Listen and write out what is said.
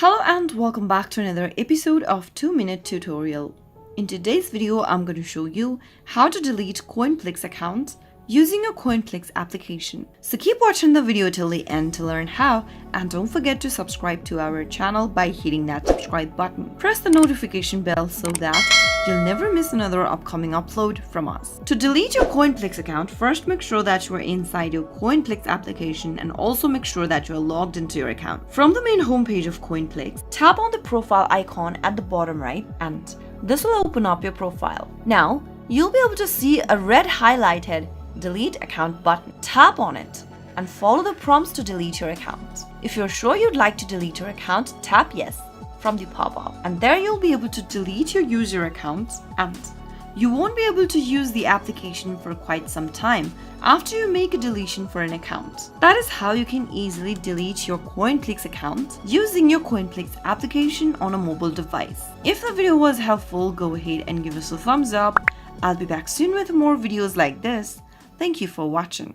Hello and welcome back to another episode of 2-Minute Tutorial. In today's video, I'm going to show you how to delete Coinplix accounts using a Coinplix application. So keep watching the video till the end to learn how, and don't forget to subscribe to our channel by hitting that subscribe button. Press the notification bell so that you'll never miss another upcoming upload from us. To delete your Coinplix account, first make sure that you are inside your Coinplix application and also make sure that you are logged into your account. From the main homepage of Coinplix, tap on the profile icon at the bottom right and this will open up your profile. Now, you'll be able to see a red highlighted Delete Account button. Tap on it and follow the prompts to delete your account. If you're sure you'd like to delete your account, tap Yes from the pop-up, and there you'll be able to delete your user account and you won't be able to use the application for quite some time after you make a deletion for an account. That is how you can easily delete your Coinplix account using your Coinplix application on a mobile device. If the video was helpful, go ahead and give us a thumbs up. I'll be back soon with more videos like this. Thank you for watching.